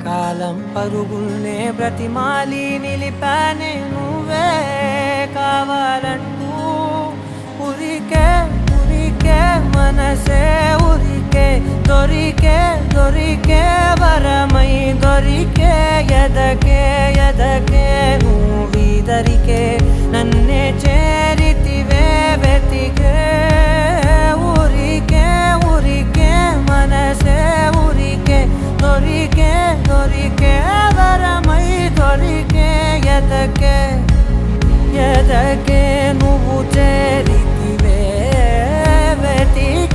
కాలం పరుగుల్నే బ్రతిమాలి నిలిపానే నువ్వే కావాలంటూ ఉరికే ఉరికే మనసే ఉరికే దొరికే దొరికే వరమై దొరికే ఎదకే ఎదకే నువ్వీదరికే నన్నే చేరితివే వెతికే ఊరికే ఊరికే మనసే ఊరికే దొరికే దొరికే వరమై దొరికే ఎదకే ఎదకే నువ్వు చేరితివే వెతికే